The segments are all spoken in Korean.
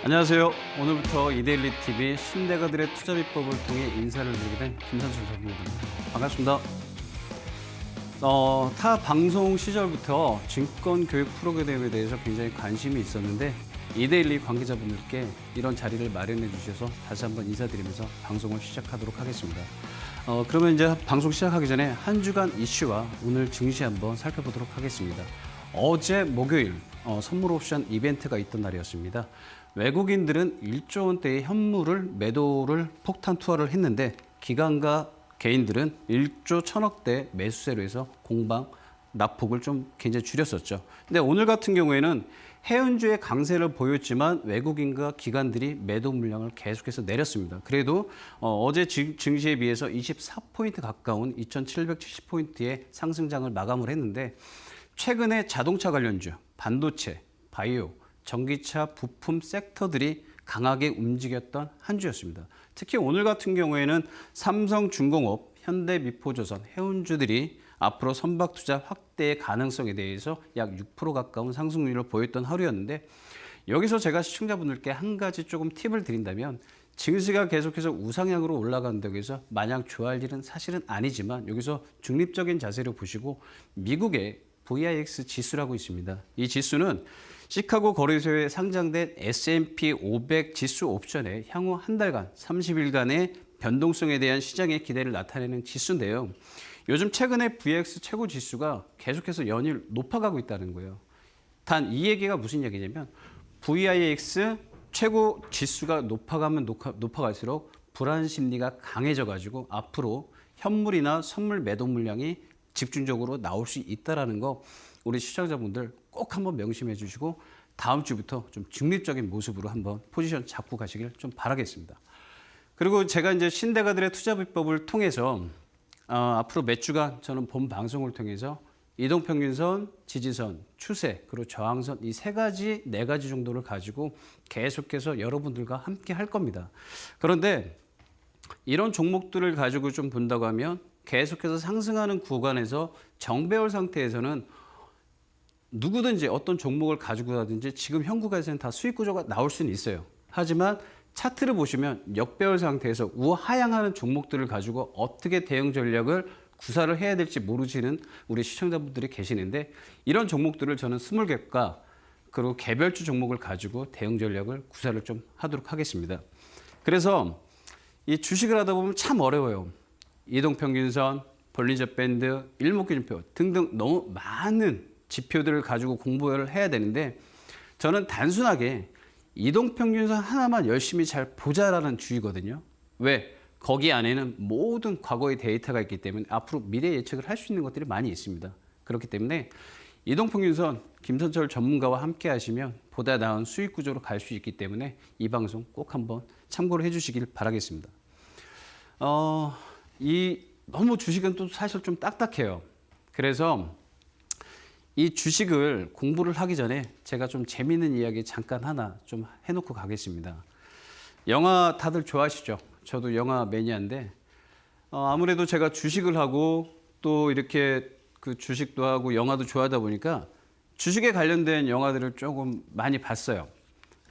안녕하세요. 오늘부터 이데일리 TV 신대가들의 투자 비법을 통해 인사를 드리게 된 김선철 전문가입니다. 반갑습니다. 타 방송 시절부터 증권 교육 프로그램에 대해서 굉장히 관심이 있었는데 이데일리 관계자분들께 이런 자리를 마련해 주셔서 다시 한번 인사드리면서 방송을 시작하도록 하겠습니다. 그러면 이제 방송 시작하기 전에 한 주간 이슈와 오늘 증시 한번 살펴보도록 하겠습니다. 어제 목요일 선물 옵션 이벤트가 있던 날이었습니다. 외국인들은 1조 원대의 현물을 매도를 폭탄 투하를 했는데 기관과 개인들은 1조 1000억대 매수세로 해서 공방 낙폭을 좀 굉장히 줄였었죠. 근데 오늘 같은 경우에는 해운주의 강세를 보였지만 외국인과 기관들이 매도 물량을 계속해서 내렸습니다. 그래도 어제 증시에 비해서 24포인트 가까운 2770포인트의 상승장을 마감을 했는데 최근에 자동차 관련주, 반도체, 바이오, 전기차 부품 섹터들이 강하게 움직였던 한 주였습니다. 특히 오늘 같은 경우에는 삼성중공업, 현대미포조선, 해운주들이 앞으로 선박투자 확대의 가능성에 대해서 약 6% 가까운 상승률을 보였던 하루였는데 여기서 제가 시청자분들께 한 가지 조금 팁을 드린다면 증시가 계속해서 우상향으로 올라간다고 해서 마냥 좋아할 일은 사실은 아니지만 여기서 중립적인 자세로 보시고 미국의 VIX 지수라고 있습니다. 이 지수는 시카고 거래소에 상장된 S&P 500 지수 옵션에 향후 한 달간 30일간의 변동성에 대한 시장의 기대를 나타내는 지수인데요. 요즘 최근에 VIX 최고 지수가 계속해서 연일 높아가고 있다는 거예요. 단 이 얘기가 무슨 얘기냐면 VIX 최고 지수가 높아가면 높아갈수록 불안 심리가 강해져가지고 앞으로 현물이나 선물 매도 물량이 집중적으로 나올 수 있다는 거 우리 시청자분들 꼭 한번 명심해 주시고 다음 주부터 좀 중립적인 모습으로 한번 포지션 잡고 가시길 좀 바라겠습니다. 그리고 제가 이제 신대가들의 투자 비법을 통해서 앞으로 몇 주간 저는 본 방송을 통해서 이동평균선, 지지선, 추세, 그리고 저항선 이 네 가지 정도를 가지고 계속해서 여러분들과 함께 할 겁니다. 그런데 이런 종목들을 가지고 좀 본다고 하면 계속해서 상승하는 구간에서 정배열 상태에서는 누구든지 어떤 종목을 가지고 가든지 지금 현 구간에서는 다 수익 구조가 나올 수는 있어요. 하지만 차트를 보시면 역배열 상태에서 우하향하는 종목들을 가지고 어떻게 대응 전략을 구사를 해야 될지 모르시는 우리 시청자분들이 계시는데 이런 종목들을 저는 20개과 그리고 개별주 종목을 가지고 대응 전략을 구사를 좀 하도록 하겠습니다. 그래서 이 주식을 하다 보면 참 어려워요. 이동평균선, 볼린저 밴드, 일목균표 등등 너무 많은 지표들을 가지고 공부를 해야 되는데 저는 단순하게 이동평균선 하나만 열심히 잘 보자라는 주의거든요. 왜? 거기 안에는 모든 과거의 데이터가 있기 때문에 앞으로 미래 예측을 할 수 있는 것들이 많이 있습니다. 그렇기 때문에 이동평균선 김선철 전문가와 함께 하시면 보다 나은 수익 구조로 갈 수 있기 때문에 이 방송 꼭 한번 참고를 해주시길 바라겠습니다. 너무 주식은 또 사실 좀 딱딱해요. 그래서 이 주식을 공부를 하기 전에 제가 좀 재미있는 이야기 잠깐 하나 좀 해놓고 가겠습니다. 영화 다들 좋아하시죠? 저도 영화 매니아인데 아무래도 제가 주식을 하고 또 이렇게 그 주식도 하고 영화도 좋아하다 보니까 주식에 관련된 영화들을 조금 많이 봤어요.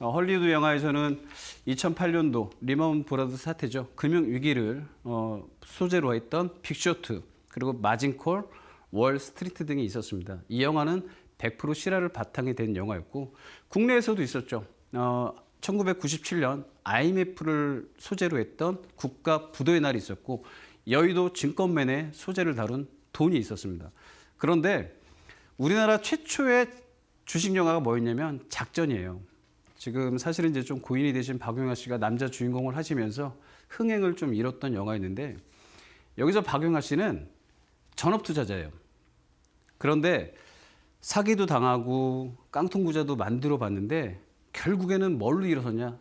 헐리우드 영화에서는 2008년도 리먼 브라더스 사태죠. 금융위기를 소재로 했던 빅쇼트 그리고 마진콜, 월 스트리트 등이 있었습니다. 이 영화는 100% 실화를 바탕에 된 영화였고 국내에서도 있었죠. 1997년 IMF를 소재로 했던 국가 부도의 날이 있었고 여의도 증권맨의 소재를 다룬 돈이 있었습니다. 그런데 우리나라 최초의 주식 영화가 뭐였냐면 작전이에요. 지금 사실은 이제 좀 고인이 되신 박용화 씨가 남자 주인공을 하시면서 흥행을 좀 이뤘던 영화였는데 여기서 박용화 씨는 전업투자자예요. 그런데 사기도 당하고 깡통부자도 만들어 봤는데 결국에는 뭘로 일어섰냐?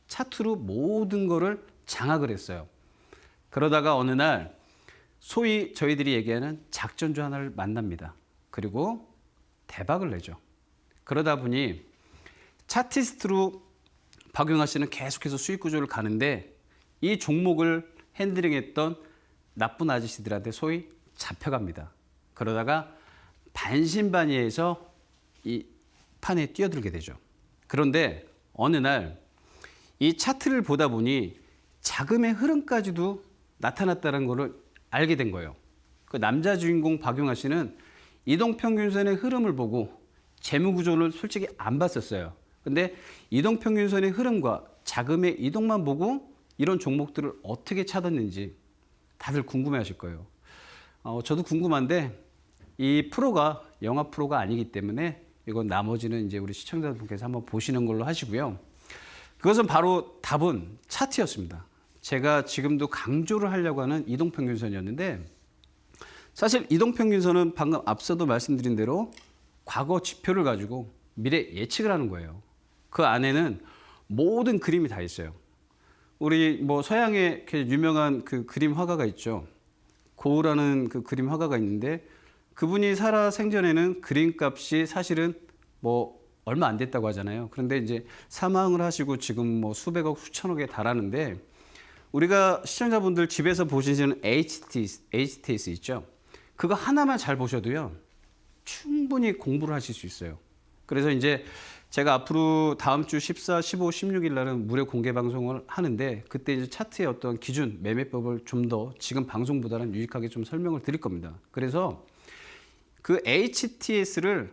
차트로 모든 거를 장악을 했어요. 그러다가 어느 날 소위 저희들이 얘기하는 작전주 하나를 만납니다. 그리고 대박을 내죠. 그러다 보니 차티스트로 박용화 씨는 계속해서 수익 구조를 가는데 이 종목을 핸들링했던 나쁜 아저씨들한테 소위 잡혀갑니다. 그러다가 반신반의해서 이 판에 뛰어들게 되죠. 그런데 어느 날 이 차트를 보다 보니 자금의 흐름까지도 나타났다는 것을 알게 된 거예요. 그 남자 주인공 박용하 씨는 이동평균선의 흐름을 보고 재무 구조를 솔직히 안 봤었어요. 근데 이동평균선의 흐름과 자금의 이동만 보고 이런 종목들을 어떻게 찾았는지 다들 궁금해하실 거예요. 저도 궁금한데 이 프로가 영화 프로가 아니기 때문에 이건 나머지는 이제 우리 시청자분께서 한번 보시는 걸로 하시고요. 그것은 바로 답은 차트였습니다. 제가 지금도 강조를 하려고 하는 이동평균선이었는데 사실 이동평균선은 방금 앞서도 말씀드린 대로 과거 지표를 가지고 미래 예측을 하는 거예요. 그 안에는 모든 그림이 다 있어요. 우리 뭐 서양의 유명한 그 그림 화가가 있죠. 고흐라는 그 그림 화가가 있는데 그분이 살아 생전에는 그림값이 사실은 뭐 얼마 안 됐다고 하잖아요. 그런데 이제 사망을 하시고 지금 뭐 수백억, 수천억에 달하는데 우리가 시청자분들 집에서 보시는 HTS 있죠. 그거 하나만 잘 보셔도요. 충분히 공부를 하실 수 있어요. 그래서 이제 제가 앞으로 다음 주 14, 15, 16일 날은 무료 공개 방송을 하는데 그때 이제 차트의 어떤 기준, 매매법을 좀 더 지금 방송보다는 유익하게 좀 설명을 드릴 겁니다. 그래서 그 HTS를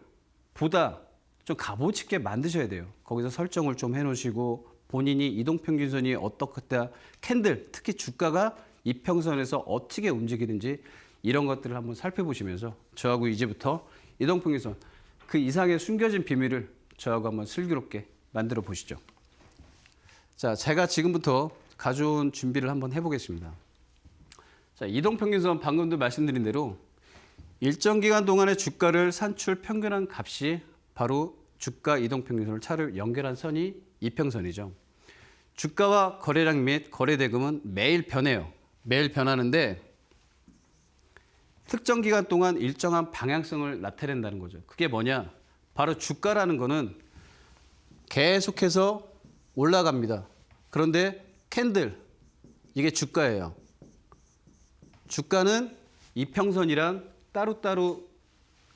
보다 좀 값어치 있게 만드셔야 돼요. 거기서 설정을 좀 해놓으시고 본인이 이동평균선이 어떻다, 캔들, 특히 주가가 이평선에서 어떻게 움직이는지 이런 것들을 한번 살펴보시면서 저하고 이제부터 이동평균선 그 이상의 숨겨진 비밀을 저하고 한번 슬기롭게 만들어 보시죠. 자, 제가 지금부터 가져온 준비를 한번 해보겠습니다. 자, 이동평균선 방금도 말씀드린 대로 일정 기간 동안의 주가를 산출 평균한 값이 바로 주가 이동평균선을 차를 연결한 선이 이평선이죠. 주가와 거래량 및 거래대금은 매일 변해요. 매일 변하는데 특정 기간 동안 일정한 방향성을 나타낸다는 거죠. 그게 뭐냐? 바로 주가라는 거는 계속해서 올라갑니다. 그런데 캔들, 이게 주가예요. 주가는 이평선이랑 따로따로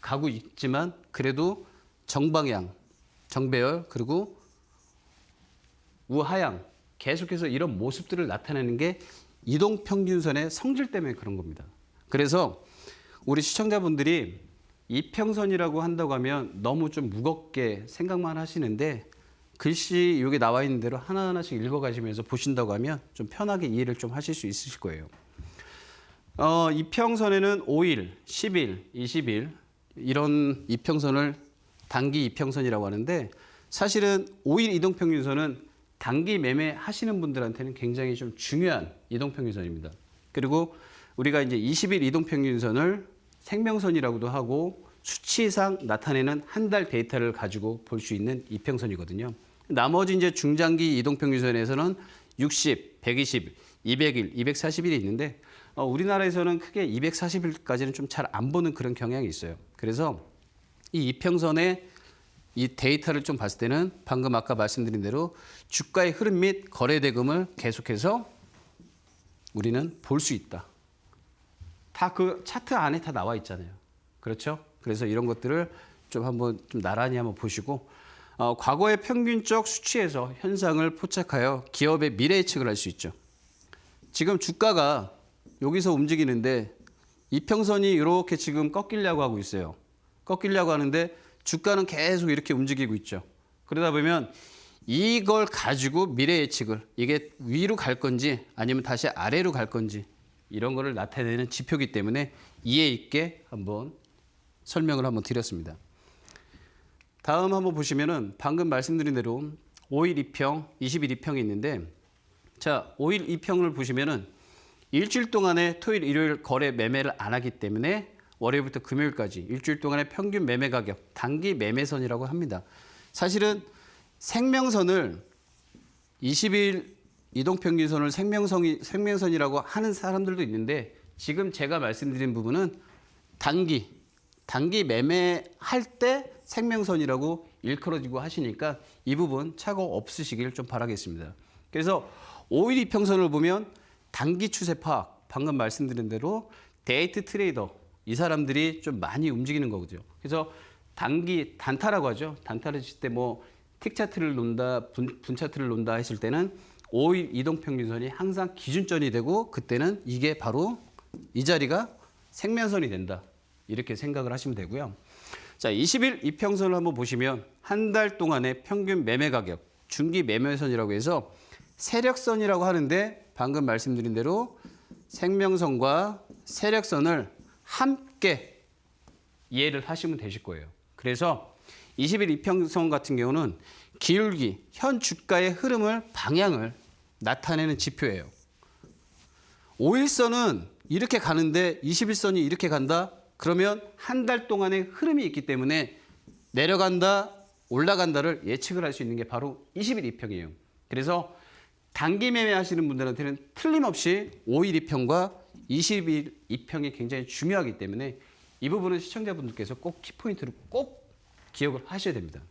가고 있지만 그래도 정방향, 정배열, 그리고 우하향 계속해서 이런 모습들을 나타내는 게 이동평균선의 성질 때문에 그런 겁니다. 그래서 우리 시청자분들이 이평선이라고 한다고 하면 너무 좀 무겁게 생각만 하시는데 글씨 여기 나와 있는 대로 하나하나씩 읽어가시면서 보신다고 하면 좀 편하게 이해를 좀 하실 수 있으실 거예요. 이평선에는 5일, 10일, 20일 이런 이평선을 단기 이평선이라고 하는데 사실은 5일 이동평균선은 단기 매매 하시는 분들한테는 굉장히 좀 중요한 이동평균선입니다. 그리고 우리가 이제 20일 이동평균선을 생명선이라고도 하고 수치상 나타내는 한 달 데이터를 가지고 볼 수 있는 이평선이거든요. 나머지 이제 중장기 이동평균선에서는 60, 120, 200일, 240일이 있는데 우리나라에서는 크게 240일까지는 좀 잘 안 보는 그런 경향이 있어요. 그래서 이 이평선의 이 데이터를 좀 봤을 때는 방금 아까 말씀드린 대로 주가의 흐름 및 거래대금을 계속해서 우리는 볼 수 있다. 다 그 차트 안에 다 나와 있잖아요. 그렇죠? 그래서 이런 것들을 좀 한번 좀 나란히 한번 보시고 과거의 평균적 수치에서 현상을 포착하여 기업의 미래 예측을 할 수 있죠. 지금 주가가 여기서 움직이는데 이평선이 이렇게 지금 꺾이려고 하고 있어요. 꺾이려고 하는데 주가는 계속 이렇게 움직이고 있죠. 그러다 보면 이걸 가지고 미래 예측을 이게 위로 갈 건지 아니면 다시 아래로 갈 건지 이런 거를 나타내는 지표이기 때문에 이해 있게 한번 설명을 한번 드렸습니다. 다음 한번 보시면은 방금 말씀드린 대로 5일 2평, 20일 2평이 있는데 자, 5일 2평을 보시면은 일주일 동안에 토요일, 일요일 거래 매매를 안 하기 때문에 월요일부터 금요일까지 일주일 동안의 평균 매매 가격, 단기 매매선이라고 합니다. 사실은 생명선을 20일 이동평균선을 생명선이라고 하는 사람들도 있는데 지금 제가 말씀드린 부분은 단기 매매할 때 생명선이라고 일컬어지고 하시니까 이 부분 착오 없으시길 좀 바라겠습니다. 그래서 5일 이평선을 보면 단기 추세 파악, 방금 말씀드린 대로 데이트 트레이더 이 사람들이 좀 많이 움직이는 거거든요. 그래서 단기 단타라고 하죠. 단타를 칠 때 뭐 틱 차트를 논다, 분 차트를 논다 했을 때는 5일 이동평균선이 항상 기준점이 되고 그때는 이게 바로 이 자리가 생명선이 된다. 이렇게 생각을 하시면 되고요. 자, 20일 이평선을 한번 보시면 한 달 동안의 평균 매매 가격, 중기 매매선이라고 해서 세력선이라고 하는데 방금 말씀드린 대로 생명선과 세력선을 함께 이해를 하시면 되실 거예요. 그래서 20일 이평선 같은 경우는 기울기, 현 주가의 흐름을 방향을 나타내는 지표예요. 5일선은 이렇게 가는데 21선이 이렇게 간다? 그러면 한 달 동안의 흐름이 있기 때문에 내려간다, 올라간다를 예측을 할 수 있는 게 바로 20일 이평이에요. 그래서 단기 매매 하시는 분들한테는 틀림없이 5일 이평과 20일 이평이 굉장히 중요하기 때문에 이 부분은 시청자분들께서 꼭 키포인트를 꼭 기억을 하셔야 됩니다.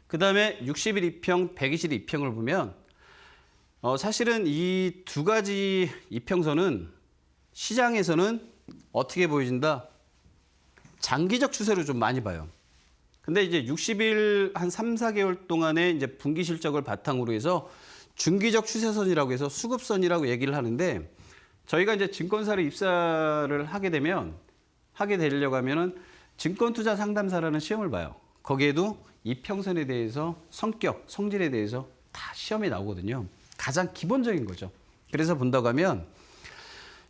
그 다음에 60일 이평, 120일 이평을 보면 사실은 이 두 가지 이평선은 시장에서는 어떻게 보여진다? 장기적 추세로 좀 많이 봐요. 근데 이제 60일 한 3, 4개월 동안의 이제 분기 실적을 바탕으로 해서 중기적 추세선이라고 해서 수급선이라고 얘기를 하는데 저희가 이제 증권사를 입사를 하게 되려고 하면은 증권투자 상담사라는 시험을 봐요. 거기에도 이평선에 대해서 성격, 성질에 대해서 다 시험이 나오거든요. 가장 기본적인 거죠. 그래서 본다고 하면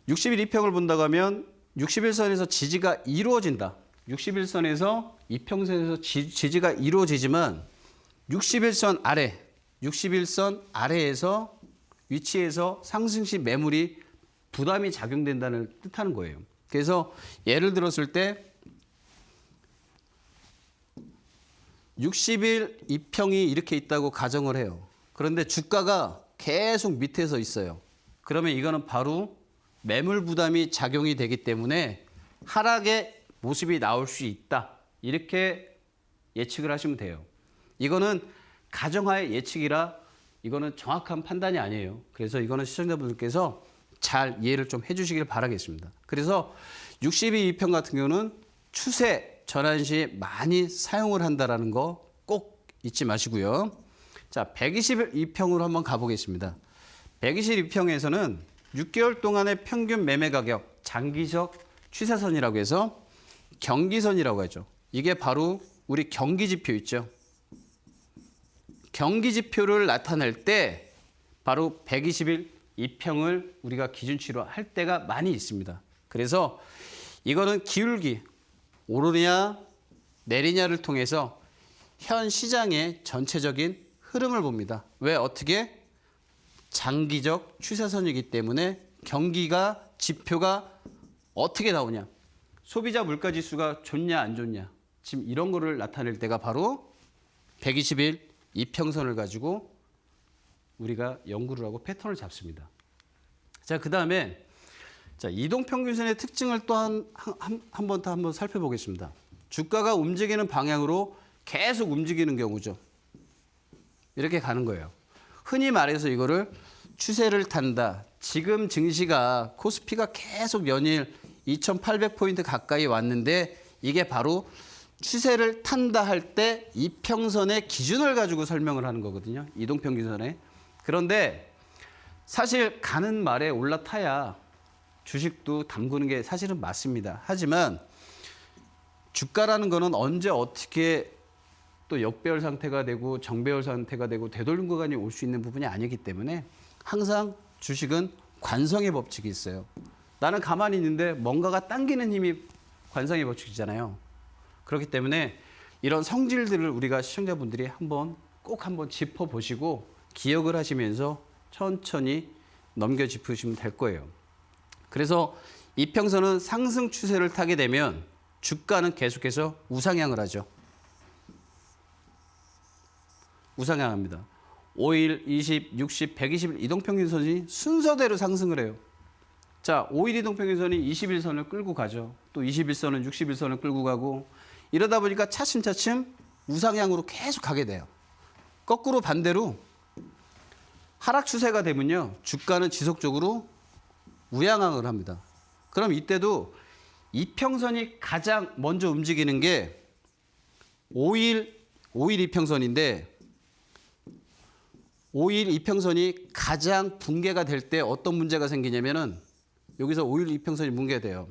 60일 이평을 본다고 하면 60일선에서 지지가 이루어진다. 60일선에서 이평선에서 지지가 이루어지지만 60일선 아래, 60일선 아래에서 위치에서 상승시 매물이 부담이 작용된다는 뜻하는 거예요. 그래서 예를 들었을 때 60일 이평이 이렇게 있다고 가정을 해요. 그런데 주가가 계속 밑에서 있어요. 그러면 이거는 바로 매물 부담이 작용이 되기 때문에 하락의 모습이 나올 수 있다. 이렇게 예측을 하시면 돼요. 이거는 가정하의 예측이라 이거는 정확한 판단이 아니에요. 그래서 이거는 시청자분들께서 잘 이해를 좀 해주시길 바라겠습니다. 그래서 60일 이평 같은 경우는 추세 전환 시 많이 사용을 한다는 거 꼭 잊지 마시고요. 자, 120일 이평으로 한번 가보겠습니다. 120일 이평에서는 6개월 동안의 평균 매매 가격, 장기적 추세선이라고 해서 경기선이라고 하죠. 이게 바로 우리 경기지표 있죠. 경기지표를 나타낼 때 바로 120일 이평을 우리가 기준치로 할 때가 많이 있습니다. 그래서 이거는 기울기, 오르냐 내리냐를 통해서 현 시장의 전체적인 흐름을 봅니다. 왜 어떻게? 장기적 추세선이기 때문에 경기가 지표가 어떻게 나오냐. 소비자 물가지수가 좋냐 안 좋냐. 지금 이런 거를 나타낼 때가 바로 120일 이평선을 가지고 우리가 연구를 하고 패턴을 잡습니다. 자, 그 다음에 자, 이동평균선의 특징을 또 한 번 더 한번 살펴보겠습니다. 주가가 움직이는 방향으로 계속 움직이는 경우죠. 이렇게 가는 거예요. 흔히 말해서 이거를 추세를 탄다. 지금 증시가 코스피가 계속 연일 2,800포인트 가까이 왔는데 이게 바로 추세를 탄다 할 때 이평선의 기준을 가지고 설명을 하는 거거든요. 이동평균선에. 그런데 사실 가는 말에 올라타야 주식도 담그는 게 사실은 맞습니다. 하지만 주가라는 거는 언제 어떻게 또 역배열 상태가 되고 정배열 상태가 되고 되돌림 구간이 올 수 있는 부분이 아니기 때문에 항상 주식은 관성의 법칙이 있어요. 나는 가만히 있는데 뭔가가 당기는 힘이 관성의 법칙이잖아요. 그렇기 때문에 이런 성질들을 우리가 시청자분들이 꼭 한번 짚어보시고 기억을 하시면서 천천히 넘겨 짚으시면 될 거예요. 그래서 이평선은 상승 추세를 타게 되면 주가는 계속해서 우상향을 하죠. 우상향합니다. 5일, 20, 60, 120일 이동평균선이 순서대로 상승을 해요. 자, 5일 이동평균선이 21선을 끌고 가죠. 또 21선은 61선을 끌고 가고 이러다 보니까 차츰차츰 우상향으로 계속 가게 돼요. 거꾸로 반대로 하락 추세가 되면요. 주가는 지속적으로 우양향을 합니다. 그럼 이때도 이평선이 가장 먼저 움직이는 게 5일 5일 이평선인데 5일 이평선이 가장 붕괴가 될 때 어떤 문제가 생기냐면은 여기서 5일 이평선이 붕괴돼요.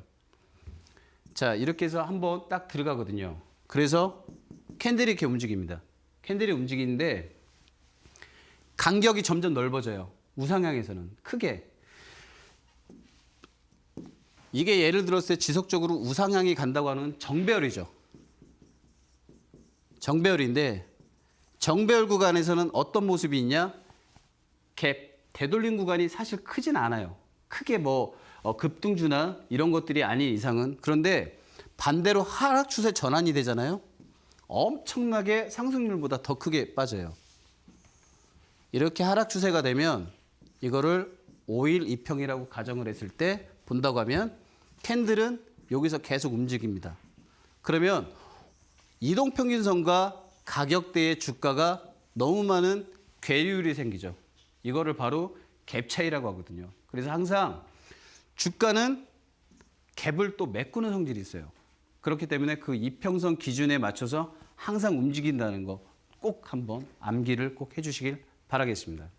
자, 이렇게 해서 한번 딱 들어가거든요. 그래서 캔들이 이렇게 움직입니다. 캔들이 움직이는데 간격이 점점 넓어져요. 우상향에서는 크게. 이게 예를 들었을 때 지속적으로 우상향이 간다고 하는 정배열이죠. 정배열인데 정배열 구간에서는 어떤 모습이 있냐? 갭, 되돌림 구간이 사실 크진 않아요. 크게 뭐 급등주나 이런 것들이 아닌 이상은. 그런데 반대로 하락 추세 전환이 되잖아요. 엄청나게 상승률보다 더 크게 빠져요. 이렇게 하락 추세가 되면 이거를 5일 이평이라고 가정을 했을 때 본다고 하면 캔들은 여기서 계속 움직입니다. 그러면 이동평균선과 가격대의 주가가 너무 많은 괴리율이 생기죠. 이거를 바로 갭 차이라고 하거든요. 그래서 항상 주가는 갭을 또 메꾸는 성질이 있어요. 그렇기 때문에 그 이평선 기준에 맞춰서 항상 움직인다는 거 꼭 한번 암기를 꼭 해주시길 바라겠습니다.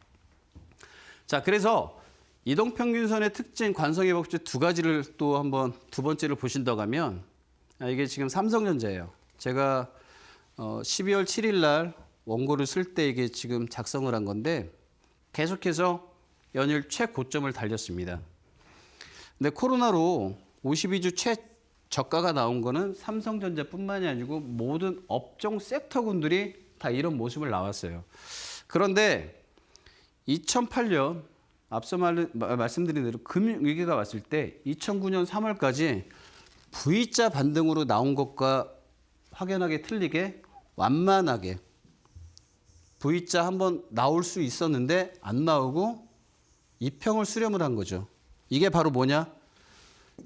자, 그래서 이동평균선의 특징, 관성의 법칙 두 가지를 또 한번 두 번째를 보신다고 하면 이게 지금 삼성전자예요. 제가 12월 7일 날 원고를 쓸 때 이게 지금 작성을 한 건데 계속해서 연일 최고점을 달렸습니다. 근데 코로나로 52주 최저가가 나온 거는 삼성전자뿐만이 아니고 모든 업종 섹터군들이 다 이런 모습을 나왔어요. 그런데 2008년 앞서 말씀드린 대로 금융위기가 왔을 때 2009년 3월까지 V자 반등으로 나온 것과 확연하게 틀리게 완만하게 V자 한번 나올 수 있었는데 안 나오고 이평을 수렴을 한 거죠. 이게 바로 뭐냐?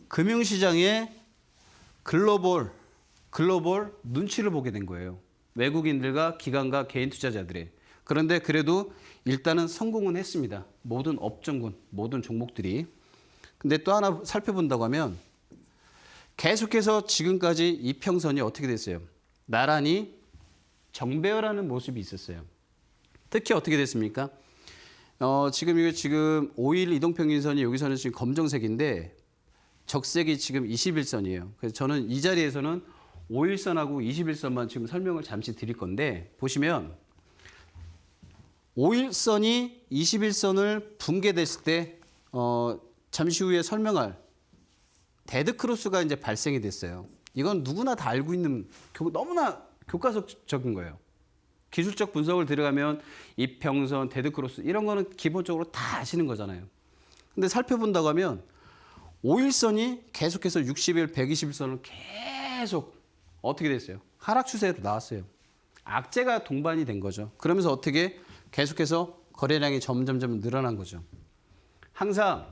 금융시장의 글로벌 눈치를 보게 된 거예요. 외국인들과 기관과 개인 투자자들의. 그런데 그래도 일단은 성공은 했습니다. 모든 업종군, 모든 종목들이. 근데 또 하나 살펴본다고 하면 계속해서 지금까지 이평선이 어떻게 됐어요? 나란히 정배열하는 모습이 있었어요. 특히 어떻게 됐습니까? 지금 이게 지금 5일 이동평균선이 여기서는 지금 검정색인데 적색이 지금 21선이에요. 그래서 저는 이 자리에서는 5일선하고 21선만 지금 설명을 잠시 드릴 건데 보시면 5일선이 21선을 붕괴됐을 때 잠시 후에 설명할 데드크로스가 이제 발생이 됐어요. 이건 누구나 다 알고 있는 너무나 교과서적인 거예요. 기술적 분석을 들어가면 이평선, 데드크로스 이런 거는 기본적으로 다 아시는 거잖아요. 근데 살펴본다고 하면 5일선이 계속해서 60일, 120일선을 계속 어떻게 됐어요? 하락 추세로 나왔어요. 악재가 동반이 된 거죠. 그러면서 어떻게 계속해서 거래량이 점점 늘어난 거죠. 항상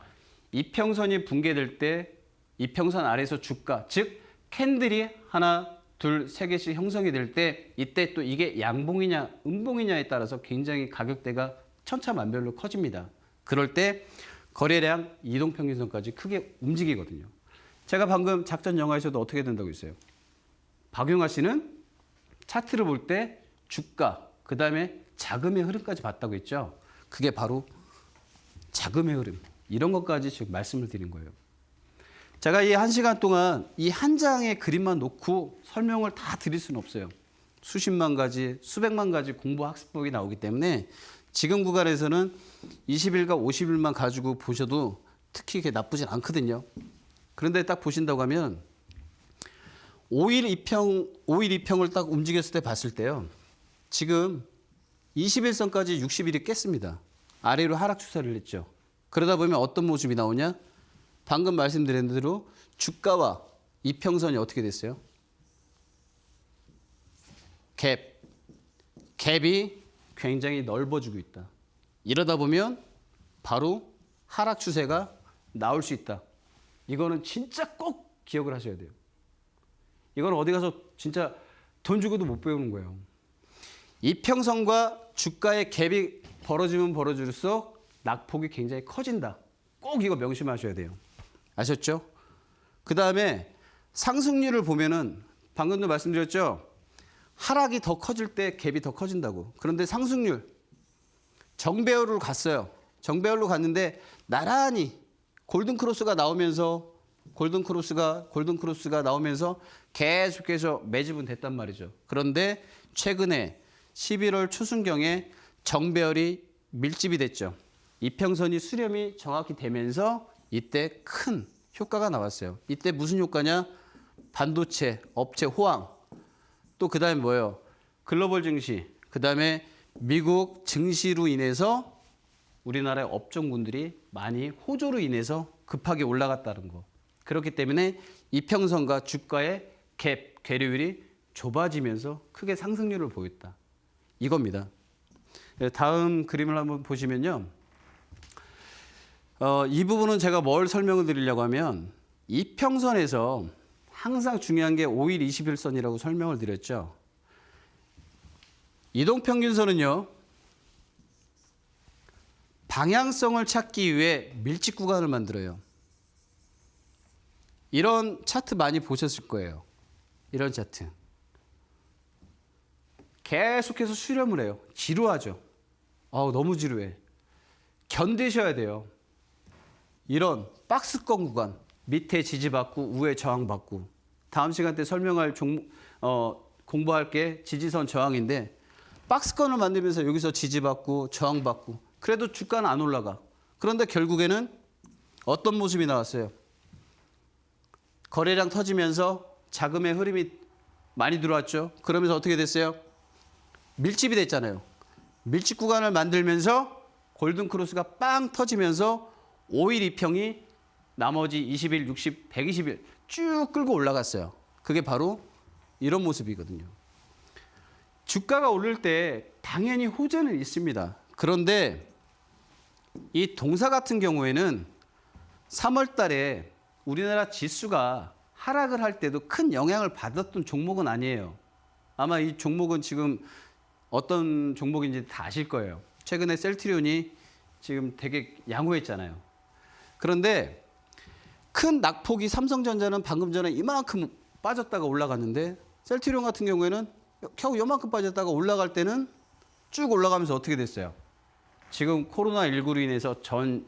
이평선이 붕괴될 때 이평선 아래에서 주가, 즉 캔들이 하나, 둘, 세 개씩 형성이 될 때 이때 또 이게 양봉이냐 음봉이냐에 따라서 굉장히 가격대가 천차만별로 커집니다. 그럴 때 거래량 이동평균선까지 크게 움직이거든요. 제가 방금 작전 영화에서도 어떻게 된다고 했어요? 박용화 씨는 차트를 볼 때 주가, 그 다음에 자금의 흐름까지 봤다고 했죠. 그게 바로 자금의 흐름. 이런 것까지 지금 말씀을 드린 거예요. 제가 이 1시간 동안 이 한 장의 그림만 놓고 설명을 다 드릴 수는 없어요. 수십만 가지, 수백만 가지 공부 학습법이 나오기 때문에 지금 구간에서는 20일과 50일만 가지고 보셔도 특히 그게 나쁘진 않거든요. 그런데 딱 보신다고 하면 5일 이평을 딱 움직였을 때 봤을 때요. 지금 21선까지 60일이 깼습니다. 아래로 하락 추세를 했죠. 그러다 보면 어떤 모습이 나오냐? 방금 말씀드린 대로 주가와 이평선이 어떻게 됐어요? 갭이 굉장히 넓어지고 있다. 이러다 보면 바로 하락 추세가 나올 수 있다. 이거는 진짜 꼭 기억을 하셔야 돼요. 이건 어디 가서 진짜 돈 주고도 못 배우는 거예요. 이평선과 주가의 갭이 벌어지면 벌어질수록 낙폭이 굉장히 커진다. 꼭 이거 명심하셔야 돼요. 아셨죠? 그 다음에 상승률을 보면은 방금도 말씀드렸죠? 하락이 더 커질 때 갭이 더 커진다고. 그런데 상승률 정배열로 갔어요. 정배열로 갔는데 나란히 골든크로스가 나오면서 골든크로스가 나오면서 계속해서 매집은 됐단 말이죠. 그런데 최근에 11월 초순경에 정배열이 밀집이 됐죠. 이평선이 수렴이 정확히 되면서 이때 큰 효과가 나왔어요. 이때 무슨 효과냐? 반도체, 업체 호황, 또 그 다음에 뭐예요? 글로벌 증시, 그 다음에 미국 증시로 인해서 우리나라의 업종군들이 많이 호조로 인해서 급하게 올라갔다는 거. 그렇기 때문에 이평선과 주가의 갭, 괴리율이 좁아지면서 크게 상승률을 보였다. 이겁니다. 다음 그림을 한번 보시면요. 이 부분은 제가 뭘 설명을 드리려고 하면 이평선에서 항상 중요한 게 5일 20일선이라고 설명을 드렸죠. 이동평균선은요. 방향성을 찾기 위해 밀집 구간을 만들어요. 이런 차트 많이 보셨을 거예요. 이런 차트. 계속해서 수렴을 해요. 지루하죠. 너무 지루해. 견디셔야 돼요. 이런 박스권 구간. 밑에 지지받고 위에 저항받고. 다음 시간 때 설명할 공부할 게 지지선 저항인데 박스권을 만들면서 여기서 지지받고 저항받고 그래도 주가는 안 올라가. 그런데 결국에는 어떤 모습이 나왔어요? 거래량 터지면서 자금의 흐름이 많이 들어왔죠. 그러면서 어떻게 됐어요? 밀집이 됐잖아요. 밀집 구간을 만들면서 골든크로스가 빵 터지면서 5일 이평이 나머지 20일, 60, 120일 쭉 끌고 올라갔어요. 그게 바로 이런 모습이거든요. 주가가 오를 때 당연히 호재는 있습니다. 그런데 이 동사 같은 경우에는 3월 달에 우리나라 지수가 하락을 할 때도 큰 영향을 받았던 종목은 아니에요. 아마 이 종목은 지금 어떤 종목인지 다 아실 거예요. 최근에 셀트리온이 지금 되게 양호했잖아요. 그런데 큰 낙폭이 삼성전자는 방금 전에 이만큼 빠졌다가 올라갔는데 셀트리온 같은 경우에는 겨우 이만큼 빠졌다가 올라갈 때는 쭉 올라가면서 어떻게 됐어요? 지금 코로나19로 인해서 전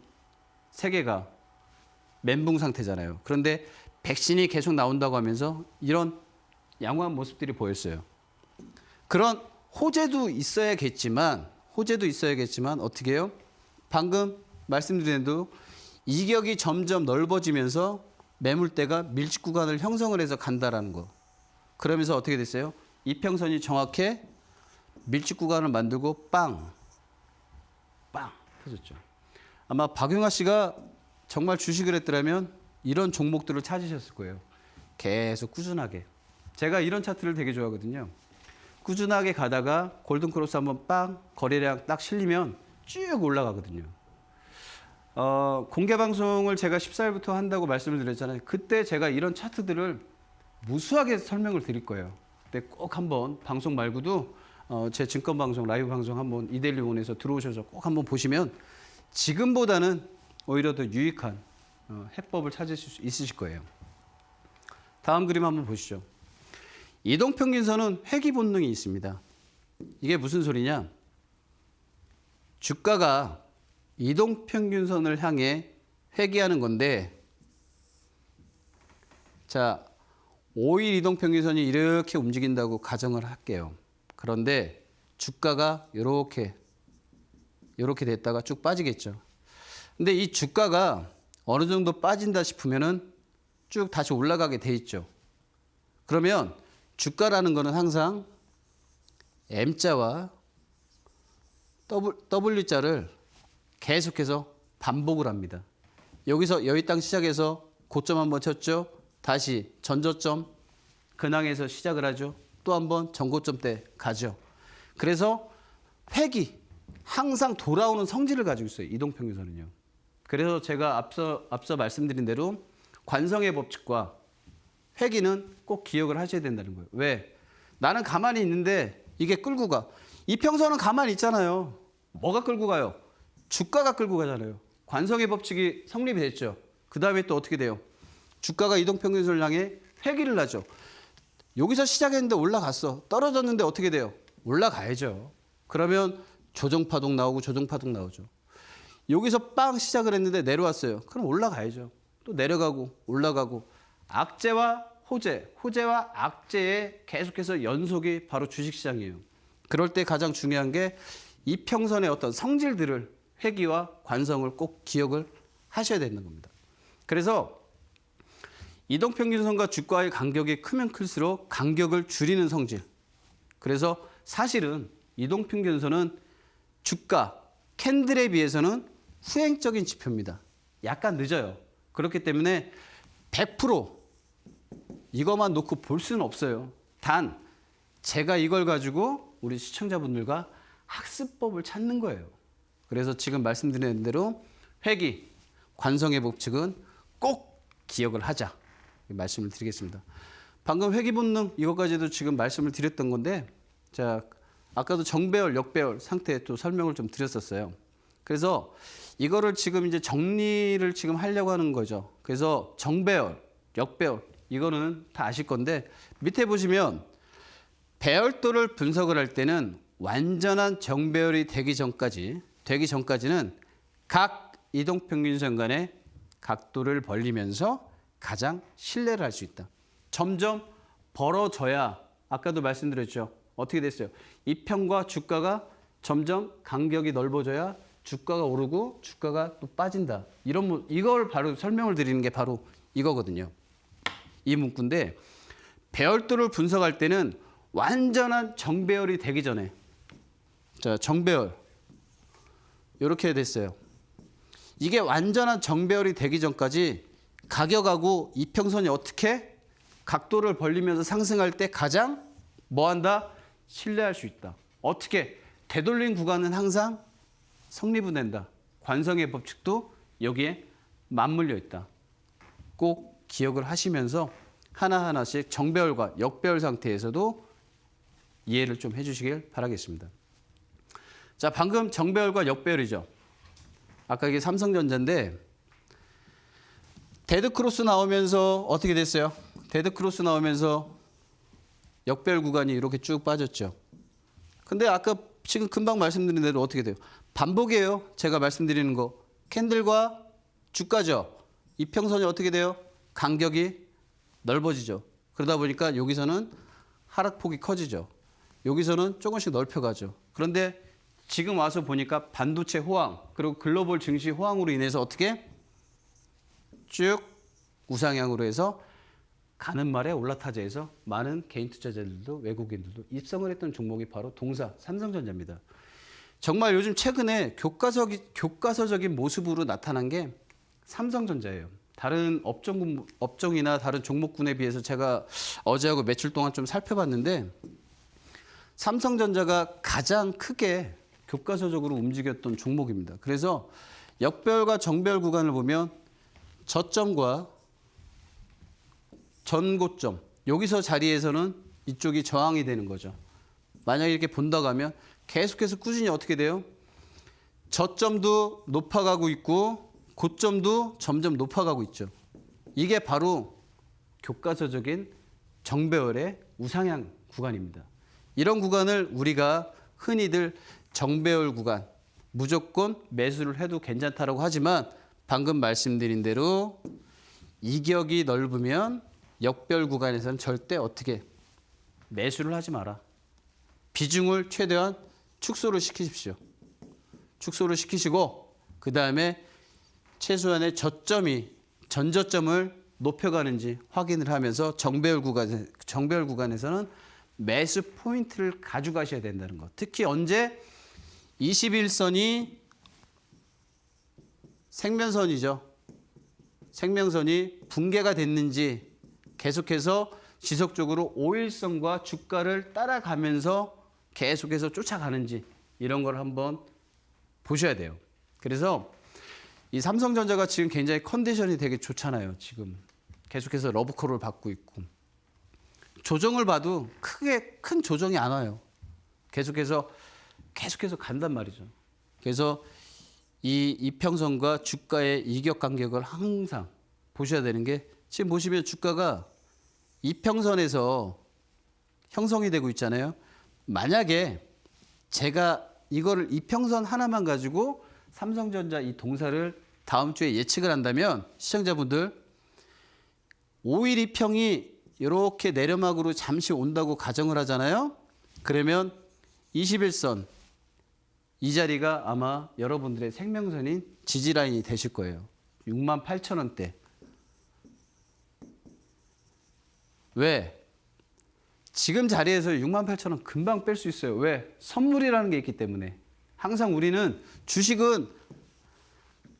세계가 멘붕 상태잖아요. 그런데 백신이 계속 나온다고 하면서 이런 양호한 모습들이 보였어요. 그런 호재도 있어야겠지만 어떻게 해요? 방금 말씀드린 대로 이격이 점점 넓어지면서 매물대가 밀집 구간을 형성을 해서 간다라는 거. 그러면서 어떻게 됐어요? 이평선이 정확해 밀집 구간을 만들고 빵 터졌죠. 아마 박용하 씨가 정말 주식을 했더라면 이런 종목들을 찾으셨을 거예요. 계속 꾸준하게. 제가 이런 차트를 되게 좋아하거든요. 꾸준하게 가다가 골든크로스 한번 빵 거래량 딱 실리면 쭉 올라가거든요. 공개 방송을 제가 14일부터 한다고 말씀을 드렸잖아요. 그때 제가 이런 차트들을 무수하게 설명을 드릴 거예요. 근데 꼭 한번 방송 말고도 제 증권 방송, 라이브 방송 한번 이데일리 원에서 들어오셔서 꼭 한번 보시면 지금보다는 오히려 더 유익한 해법을 찾으실 수 있으실 거예요. 다음 그림 한번 보시죠. 이동평균선은 회귀 본능이 있습니다. 이게 무슨 소리냐? 주가가 이동평균선을 향해 회귀하는 건데, 자, 5일 이동평균선이 이렇게 움직인다고 가정을 할게요. 그런데 주가가 이렇게 됐다가 쭉 빠지겠죠. 근데 이 주가가 어느 정도 빠진다 싶으면은 쭉 다시 올라가게 돼 있죠. 그러면 주가라는 거는 항상 M자와 W자를 계속해서 반복을 합니다. 여기서 여기 땅 시작해서 고점 한번 쳤죠. 다시 전저점 근황에서 시작을 하죠. 또 한번 전고점 때 가죠. 그래서 회귀 항상 돌아오는 성질을 가지고 있어요. 이동평균선은요. 그래서 제가 앞서 말씀드린 대로 관성의 법칙과 회귀는 꼭 기억을 하셔야 된다는 거예요. 왜? 나는 가만히 있는데 이게 끌고 가. 이평선은 가만히 있잖아요. 뭐가 끌고 가요? 주가가 끌고 가잖아요. 관성의 법칙이 성립이 됐죠. 그 다음에 또 어떻게 돼요? 주가가 이동평균선을 향해 회귀를 하죠. 여기서 시작했는데 올라갔어. 떨어졌는데 어떻게 돼요? 올라가야죠. 그러면 조정파동 나오고 조정파동 나오죠. 여기서 빵 시작을 했는데 내려왔어요. 그럼 올라가야죠. 또 내려가고 올라가고 악재와 호재, 호재와 악재의 계속해서 연속이 바로 주식시장이에요. 그럴 때 가장 중요한 게 이평선의 어떤 성질들을 회귀와 관성을 꼭 기억을 하셔야 되는 겁니다. 그래서 이동평균선과 주가의 간격이 크면 클수록 간격을 줄이는 성질. 그래서 사실은 이동평균선은 주가, 캔들에 비해서는 후행적인 지표입니다. 약간 늦어요. 그렇기 때문에 100% 이것만 놓고 볼 수는 없어요. 단 제가 이걸 가지고 우리 시청자분들과 학습법을 찾는 거예요. 그래서 지금 말씀드린 대로 회귀, 관성의 법칙은 꼭 기억을 하자 말씀을 드리겠습니다. 방금 회귀 본능 이것까지도 지금 말씀을 드렸던 건데, 자 아까도 정배열, 역배열 상태 또 설명을 좀 드렸었어요. 그래서 이거를 지금 이제 정리를 지금 하려고 하는 거죠. 그래서 정배열, 역배열 이거는 다 아실 건데 밑에 보시면 배열도를 분석을 할 때는 완전한 정배열이 되기 전까지는 각 이동평균선 간의 각도를 벌리면서 가장 신뢰를 할 수 있다. 점점 벌어져야 아까도 말씀드렸죠. 어떻게 됐어요? 이평과 주가가 점점 간격이 넓어져야 주가가 오르고 주가가 또 빠진다. 이걸 바로 설명을 드리는 게 바로 이거거든요. 이 문구인데 배열도를 분석할 때는 완전한 정배열이 되기 전에, 자 정배열 이렇게 됐어요. 이게 완전한 정배열이 되기 전까지 가격하고 이평선이 어떻게 각도를 벌리면서 상승할 때 가장 뭐한다? 신뢰할 수 있다. 어떻게? 되돌린 구간은 항상 성리분된다. 관성의 법칙도 여기에 맞물려 있다. 꼭 기억을 하시면서 하나하나씩 정배열과 역배열 상태에서도 이해를 좀 해주시길 바라겠습니다. 자, 방금 정배열과 역배열이죠. 아까 이게 삼성전자인데 데드크로스 나오면서 어떻게 됐어요? 데드크로스 나오면서 역배열 구간이 이렇게 쭉 빠졌죠. 근데 아까 지금 금방 말씀드린 대로 어떻게 돼요? 반복이에요. 제가 말씀드리는 거. 캔들과 주가죠. 이평선이 어떻게 돼요? 간격이 넓어지죠. 그러다 보니까 여기서는 하락폭이 커지죠. 여기서는 조금씩 넓혀가죠. 그런데 지금 와서 보니까 반도체 호황 그리고 글로벌 증시 호황으로 인해서 어떻게 쭉 우상향으로 해서 가는 말에 올라타자에서 많은 개인 투자자들도 외국인들도 입성을 했던 종목이 바로 동사 삼성전자입니다. 정말 요즘 최근에 교과서적인 모습으로 나타난 게 삼성전자예요. 다른 업종이나 다른 종목군에 비해서 제가 어제하고 며칠 동안 좀 살펴봤는데 삼성전자가 가장 크게 교과서적으로 움직였던 종목입니다. 그래서 역배열과 정배열 구간을 보면 저점과 전고점 여기서 자리에서는 이쪽이 저항이 되는 거죠. 만약에 이렇게 본다고 하면 계속해서 꾸준히 어떻게 돼요? 저점도 높아가고 있고 고점도 점점 높아가고 있죠. 이게 바로 교과서적인 정배열의 우상향 구간입니다. 이런 구간을 우리가 흔히들 정배열 구간 무조건 매수를 해도 괜찮다라고 하지만 방금 말씀드린 대로 이격이 넓으면 역배열 구간에서는 절대 어떻게 매수를 하지 마라. 비중을 최대한 축소를 시키십시오. 축소를 시키시고 그 다음에 최소한의 전저점을 높여가는지 확인을 하면서 정배열 구간에서는 매수 포인트를 가져가셔야 된다는 것. 특히 언제 21선이 생명선이죠. 생명선이 붕괴가 됐는지 계속해서 지속적으로 5일선과 주가를 따라가면서 계속해서 쫓아가는지 이런 걸 한번 보셔야 돼요. 그래서 이 삼성전자가 지금 굉장히 컨디션이 되게 좋잖아요. 지금 계속해서 러브콜을 받고 있고 조정을 봐도 크게 큰 조정이 안 와요. 계속해서 간단 말이죠. 그래서 이 이평선과 주가의 이격 간격을 항상 보셔야 되는 게 지금 보시면 주가가 이평선에서 형성이 되고 있잖아요. 만약에 제가 이거를 이평선 하나만 가지고 삼성전자 이 동사를 다음 주에 예측을 한다면 시청자분들 5일 이평이 이렇게 내려막으로 잠시 온다고 가정을 하잖아요. 그러면 21선 이 자리가 아마 여러분들의 생명선인 지지라인이 되실 거예요. 68,000원대. 왜? 지금 자리에서 68,000원 금방 뺄 수 있어요. 왜? 선물이라는 게 있기 때문에. 항상 우리는 주식은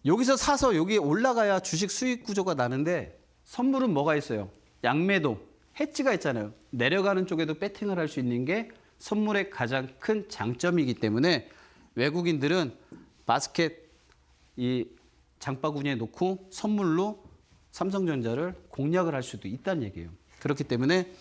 여기서 사서 여기 올라가야 주식 수익 구조가 나는데 선물은 뭐가 있어요? 양매도, 해지가 있잖아요. 내려가는 쪽에도 배팅을 할 수 있는 게 선물의 가장 큰 장점이기 때문에 외국인들은 바스켓 이 장바구니에 놓고 선물로 삼성전자를 공략을 할 수도 있다는 얘기예요. 그렇기 때문에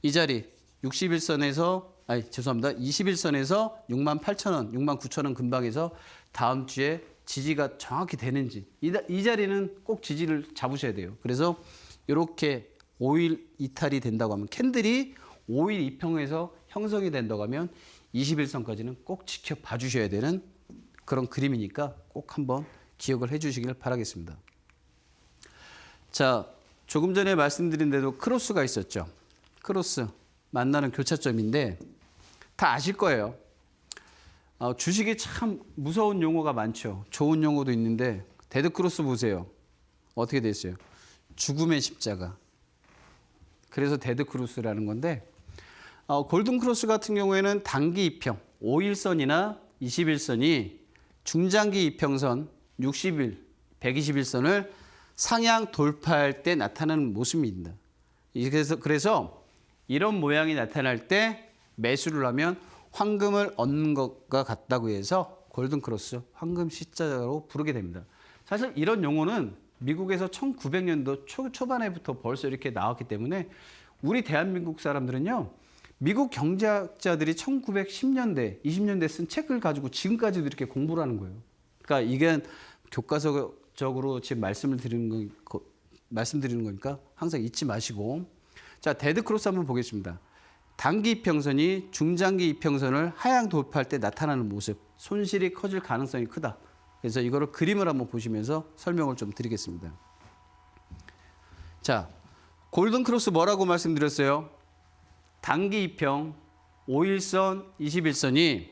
이 자리 61선에서 21선에서 68,000원, 69,000원 근방에서 다음 주에 지지가 정확히 되는지 이 자리는 꼭 지지를 잡으셔야 돼요. 그래서 이렇게 5일 이탈이 된다고 하면 캔들이 5일 이평에서 형성이 된다고 하면 21선까지는 꼭 지켜봐 주셔야 되는 그런 그림이니까 꼭 한번 기억을 해 주시길 바라겠습니다. 자, 조금 전에 말씀드린 대로 크로스가 있었죠. 크로스, 만나는 교차점인데 다 아실 거예요. 주식이 참 무서운 용어가 많죠. 좋은 용어도 있는데 데드크로스 보세요. 어떻게 됐어요? 죽음의 십자가. 그래서 데드크로스라는 건데 골든크로스 같은 경우에는 단기 이평 5일선이나 21선이 중장기 이평선 60일, 120일선을 상향 돌파할 때 나타나는 모습입니다. 그래서 이런 모양이 나타날 때 매수를 하면 황금을 얻는 것과 같다고 해서 골든크로스, 황금 십자가로 부르게 됩니다. 사실 이런 용어는 미국에서 1900년도 초반에부터 벌써 이렇게 나왔기 때문에 우리 대한민국 사람들은요. 미국 경제학자들이 1910년대, 20년대 쓴 책을 가지고 지금까지도 이렇게 공부를 하는 거예요. 그러니까 이게 교과서적으로 지금 말씀드리는 거니까 항상 잊지 마시고. 자, 데드크로스 한번 보겠습니다. 단기 이평선이 중장기 이평선을 하향 돌파할 때 나타나는 모습, 손실이 커질 가능성이 크다. 그래서 이거를 그림을 한번 보시면서 설명을 좀 드리겠습니다. 자, 골든크로스 뭐라고 말씀드렸어요? 단기 이평 5일선, 21선이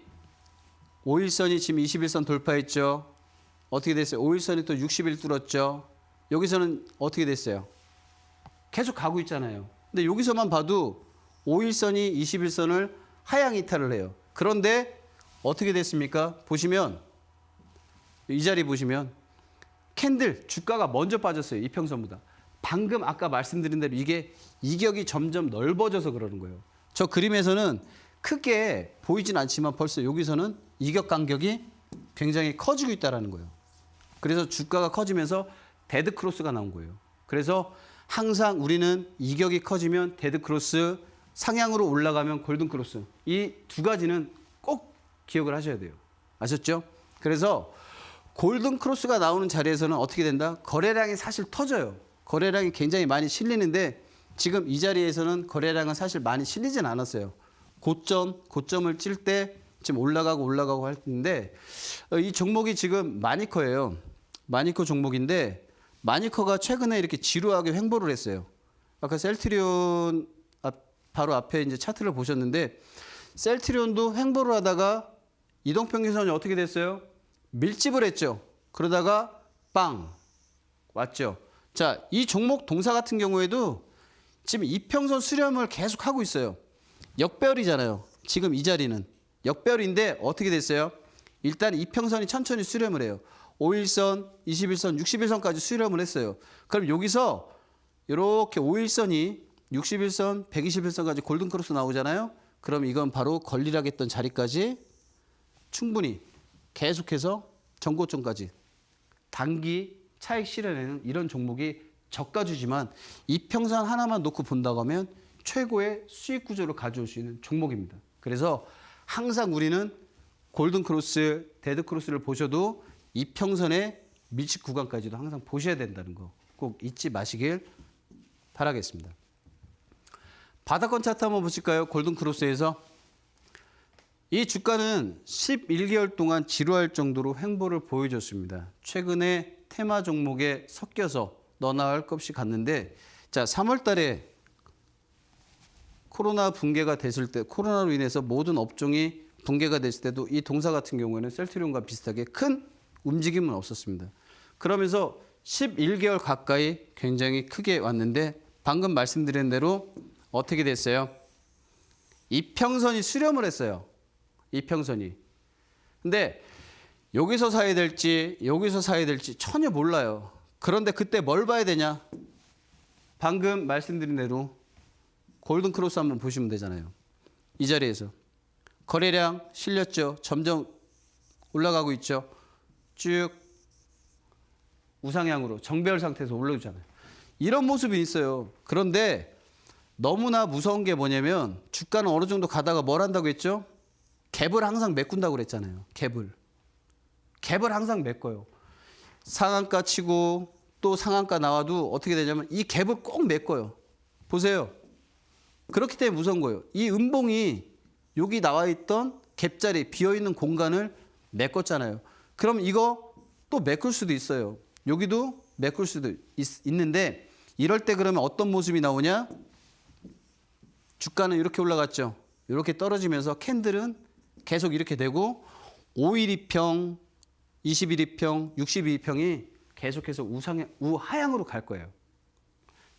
5일선이 지금 21선 돌파했죠. 어떻게 됐어요? 5일선이 또 60일 뚫었죠. 여기서는 어떻게 됐어요? 계속 가고 있잖아요. 근데 여기서만 봐도 5일선이 21선을 하향 이탈을 해요. 그런데 어떻게 됐습니까? 보시면 이 자리 보시면 캔들 주가가 먼저 빠졌어요. 이평선보다. 방금 아까 말씀드린 대로 이게 이격이 점점 넓어져서 그러는 거예요. 저 그림에서는 크게 보이진 않지만 벌써 여기서는 이격 간격이 굉장히 커지고 있다는 거예요. 그래서 주가가 커지면서 데드크로스가 나온 거예요. 그래서 항상 우리는 이격이 커지면 데드크로스, 상향으로 올라가면 골든크로스. 이 두 가지는 꼭 기억을 하셔야 돼요. 아셨죠? 그래서 골든크로스가 나오는 자리에서는 어떻게 된다? 거래량이 사실 터져요. 거래량이 굉장히 많이 실리는데 지금 이 자리에서는 거래량은 사실 많이 실리진 않았어요. 고점을 찔 때 지금 올라가고 할 텐데 이 종목이 지금 마니커예요. 마니커 종목인데 마니커가 최근에 이렇게 지루하게 횡보를 했어요. 아까 셀트리온 바로 앞에 이제 차트를 보셨는데 셀트리온도 횡보를 하다가 이동평균선이 어떻게 됐어요? 밀집을 했죠. 그러다가 빵 왔죠. 자, 이 종목 동사 같은 경우에도 지금 이평선 수렴을 계속 하고 있어요. 역배열이잖아요. 지금 이 자리는 역배열인데 어떻게 됐어요? 일단 이평선이 천천히 수렴을 해요. 5일선, 21선, 60일선까지 수렴을 했어요. 그럼 여기서 이렇게 5일선이 60일선, 120일선까지 골든크로스 나오잖아요. 그럼 이건 바로 걸리라겠던 자리까지 충분히 계속해서 전고점까지 단기 차익 실현에는 이런 종목이 저가주지만 이평선 하나만 놓고 본다고 하면 최고의 수익 구조를 가져올 수 있는 종목입니다. 그래서 항상 우리는 골든크로스, 데드크로스를 보셔도 이평선의 밀집 구간까지도 항상 보셔야 된다는 거 꼭 잊지 마시길 바라겠습니다. 바닥권 차트 한번 보실까요? 골든크로스에서. 이 주가는 11개월 동안 지루할 정도로 횡보를 보여줬습니다. 최근에 테마 종목에 섞여서 너나 할 것 없이 갔는데, 자, 3월 달에 코로나 붕괴가 됐을 때, 코로나로 인해서 모든 업종이 붕괴가 됐을 때도 이 동사 같은 경우에는 셀트리온과 비슷하게 큰 움직임은 없었습니다. 그러면서 11개월 가까이 굉장히 크게 왔는데, 방금 말씀드린 대로 어떻게 됐어요? 이평선이 수렴을 했어요. 이평선이. 근데 여기서 사야 될지 여기서 사야 될지 전혀 몰라요. 그런데 그때 뭘 봐야 되냐? 방금 말씀드린 대로 골든크로스 한번 보시면 되잖아요. 이 자리에서 거래량 실렸죠. 점점 올라가고 있죠. 쭉 우상향으로 정배열 상태에서 올라오잖아요. 이런 모습이 있어요. 그런데 너무나 무서운 게 뭐냐면 주가는 어느 정도 가다가 뭘 한다고 했죠? 갭을 항상 메꾼다고 그랬잖아요. 갭을 항상 메꿔요. 상한가 치고 또 상한가 나와도 어떻게 되냐면 이 갭을 꼭 메꿔요. 보세요. 그렇기 때문에 무서운 거예요. 이 음봉이 여기 나와 있던 갭자리 비어있는 공간을 메꿨잖아요. 그럼 이거 또 메꿀 수도 있어요. 여기도 메꿀 수도 있는데 이럴 때 그러면 어떤 모습이 나오냐? 주가는 이렇게 올라갔죠. 이렇게 떨어지면서 캔들은 계속 이렇게 되고 5일 2평, 21일 2평, 62일 2평이 계속해서 우하향으로 갈 거예요.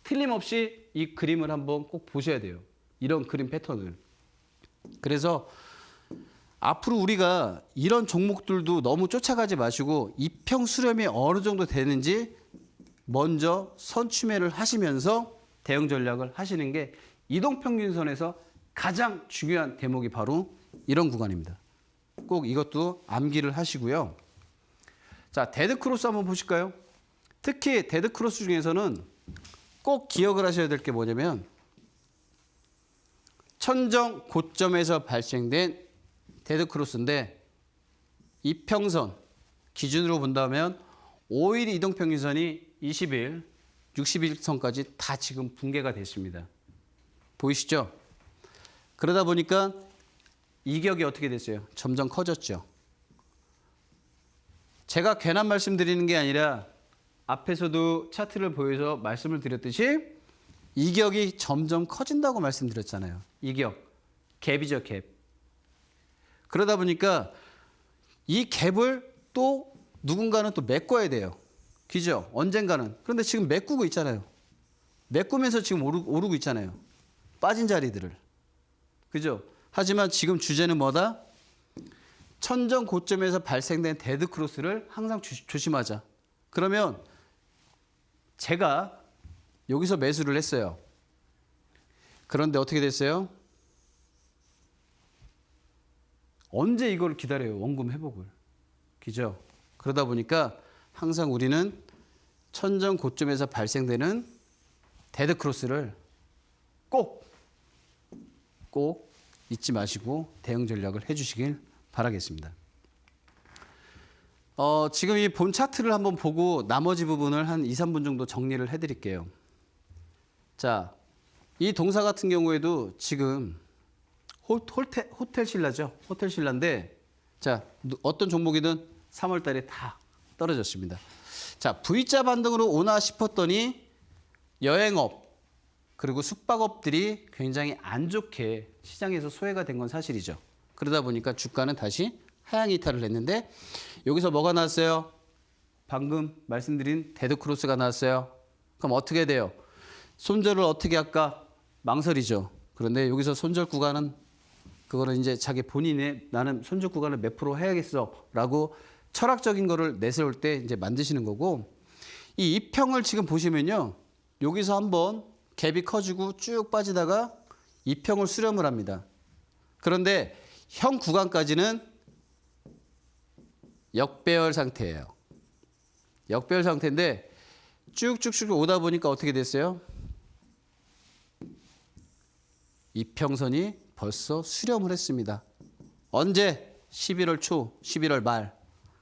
틀림없이 이 그림을 한번 꼭 보셔야 돼요. 이런 그림 패턴을. 그래서 앞으로 우리가 이런 종목들도 너무 쫓아가지 마시고 이평 수렴이 어느 정도 되는지 먼저 선추매를 하시면서 대응 전략을 하시는 게 이동평균선에서 가장 중요한 대목이 바로 이런 구간입니다. 꼭 이것도 암기를 하시고요. 자, 데드크로스 한번 보실까요? 특히 데드크로스 중에서는 꼭 기억을 하셔야 될 게 뭐냐면 천정 고점에서 발생된 데드크로스인데 이평선 기준으로 본다면 5일 이동평균선이 20일, 60일선까지 다 지금 붕괴가 됐습니다. 보이시죠? 그러다 보니까 이격이 어떻게 됐어요? 점점 커졌죠. 제가 괜한 말씀드리는 게 아니라 앞에서도 차트를 보여서 말씀을 드렸듯이 이격이 점점 커진다고 말씀드렸잖아요. 이격, 갭이죠, 갭. 그러다 보니까 이 갭을 또 누군가는 또 메꿔야 돼요. 그죠? 언젠가는. 그런데 지금 메꾸고 있잖아요. 메꾸면서 지금 오르고 있잖아요. 빠진 자리들을. 그죠? 하지만 지금 주제는 뭐다? 천정 고점에서 발생된 데드크로스를 항상 조심하자. 그러면 제가 여기서 매수를 했어요. 그런데 어떻게 됐어요? 언제 이걸 기다려요? 원금 회복을. 그죠? 그러다 보니까 항상 우리는 천정 고점에서 발생되는 데드크로스를 꼭 잊지 마시고 대응 전략을 해주시길 바라겠습니다. 지금 이 본 차트를 한번 보고 나머지 부분을 한 2, 3분 정도 정리를 해드릴게요. 자, 이 동사 같은 경우에도 지금 호텔 신라죠. 호텔 신라인데 자, 어떤 종목이든 3월 달에 다 떨어졌습니다. 자, V자 반등으로 오나 싶었더니 여행업 그리고 숙박업들이 굉장히 안 좋게 시장에서 소외가 된 건 사실이죠. 그러다 보니까 주가는 다시 하향 이탈을 했는데 여기서 뭐가 나왔어요? 방금 말씀드린 데드크로스가 나왔어요. 그럼 어떻게 돼요? 손절을 어떻게 할까? 망설이죠. 그런데 여기서 손절 구간은 그거는 이제 자기 본인의 나는 손절 구간을 몇 프로 해야겠어라고 철학적인 거를 내세울 때 이제 만드시는 거고 이 이평을 지금 보시면요. 여기서 한번 갭이 커지고 쭉 빠지다가 이평을 수렴을 합니다. 그런데 형 구간까지는 역배열 상태예요. 역배열 상태인데 쭉쭉쭉 오다 보니까 어떻게 됐어요? 이평선이 벌써 수렴을 했습니다. 언제? 11월 초, 11월 말.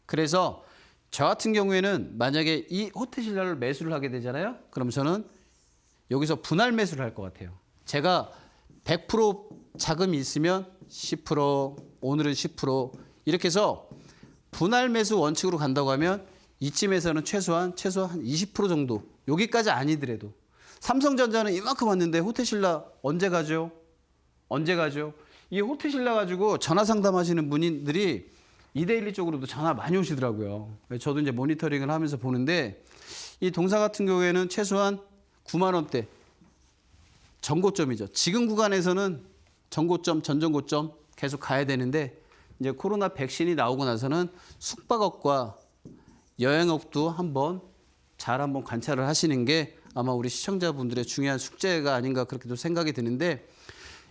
그래서 저 같은 경우에는 만약에 이 호텔 신라를 매수를 하게 되잖아요. 그럼 저는 여기서 분할 매수를 할 것 같아요. 제가 100% 자금이 있으면 10%, 오늘은 10% 이렇게 해서 분할 매수 원칙으로 간다고 하면 이쯤에서는 최소한 20% 정도. 여기까지 아니더라도 삼성전자는 이만큼 왔는데 호텔신라 언제 가죠? 언제 가죠? 이 호텔신라 가지고 전화 상담하시는 분들이 이데일리 쪽으로도 전화 많이 오시더라고요. 저도 이제 모니터링을 하면서 보는데 이 동사 같은 경우에는 최소한 9만 원대 전고점이죠. 지금 구간에서는 전고점, 전전고점 계속 가야 되는데 이제 코로나 백신이 나오고 나서는 숙박업과 여행업도 한번 관찰을 하시는 게 아마 우리 시청자분들의 중요한 숙제가 아닌가 그렇게도 생각이 드는데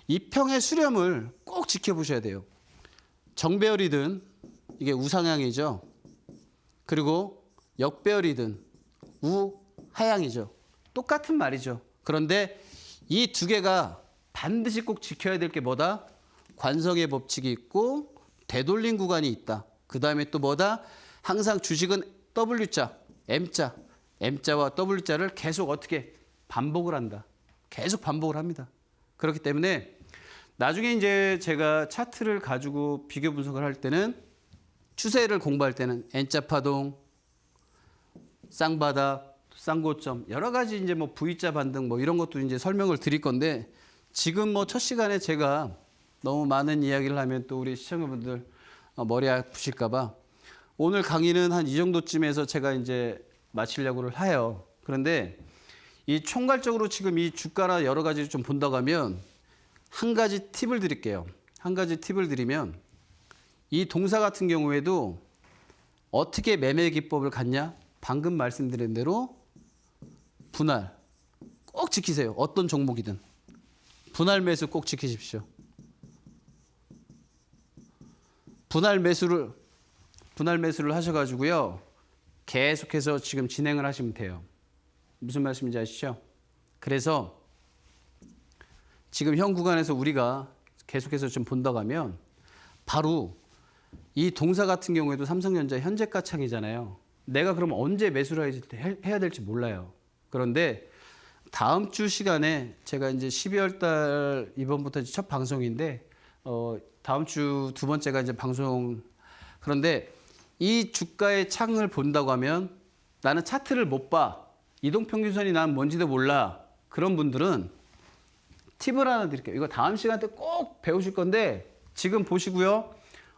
이 평의 수렴을 꼭 지켜보셔야 돼요. 정배열이든 이게 우상향이죠. 그리고 역배열이든 우하향이죠. 똑같은 말이죠. 그런데 이 두 개가 반드시 꼭 지켜야 될 게 뭐다? 관성의 법칙이 있고 되돌린 구간이 있다. 그 다음에 또 뭐다? 항상 주식은 W자, M자와 W자를 계속 어떻게 반복을 한다. 계속 반복을 합니다. 그렇기 때문에 나중에 이제 제가 차트를 가지고 비교 분석을 할 때는 추세를 공부할 때는 N자 파동, 쌍바닥, 쌍고점 여러 가지 이제 뭐 V자 반등 뭐 이런 것도 이제 설명을 드릴 건데 지금 뭐 첫 시간에 제가 너무 많은 이야기를 하면 또 우리 시청자분들 머리 아프실까봐 오늘 강의는 한 이 정도쯤에서 제가 이제 마치려고를 해요. 그런데 이 총괄적으로 지금 이 주가나 여러 가지를 좀 본다고 하면 한 가지 팁을 드릴게요. 한 가지 팁을 드리면 이 동사 같은 경우에도 어떻게 매매 기법을 갖냐? 방금 말씀드린 대로 분할 꼭 지키세요. 어떤 종목이든. 분할 매수 꼭 지키십시오. 분할 매수를 하셔가지고요. 계속해서 지금 진행을 하시면 돼요. 무슨 말씀인지 아시죠? 그래서 지금 현 구간에서 우리가 계속해서 좀 본다고 하면 바로 이 동사 같은 경우에도 삼성전자 현재가 창이잖아요. 내가 그럼 언제 매수를 해야 될지 몰라요. 그런데 다음 주 시간에 제가 이제 12월 달 이번부터 첫 방송인데 다음 주 두 번째가 이제 방송. 그런데 이 주가의 창을 본다고 하면 나는 차트를 못 봐. 이동평균선이 난 뭔지도 몰라. 그런 분들은 팁을 하나 드릴게요. 이거 다음 시간 때 꼭 배우실 건데 지금 보시고요.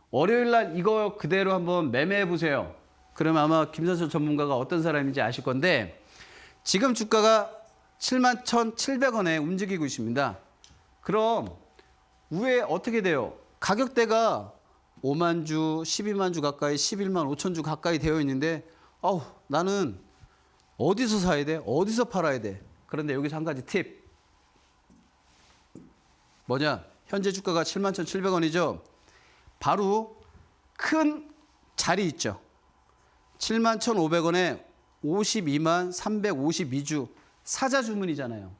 월요일 날 이거 그대로 한번 매매해 보세요. 그러면 아마 김선수 전문가가 어떤 사람인지 아실 건데 지금 주가가 71,700원에 움직이고 있습니다. 그럼 위에 어떻게 돼요? 가격대가 5만 주, 12만 주 가까이, 11만 5천 주 가까이 되어 있는데 나는 어디서 사야 돼? 어디서 팔아야 돼? 그런데 여기서 한 가지 팁. 뭐냐? 현재 주가가 71,700원이죠. 바로 큰 자리 있죠. 71,500원에 52만 352주 사자 주문이잖아요.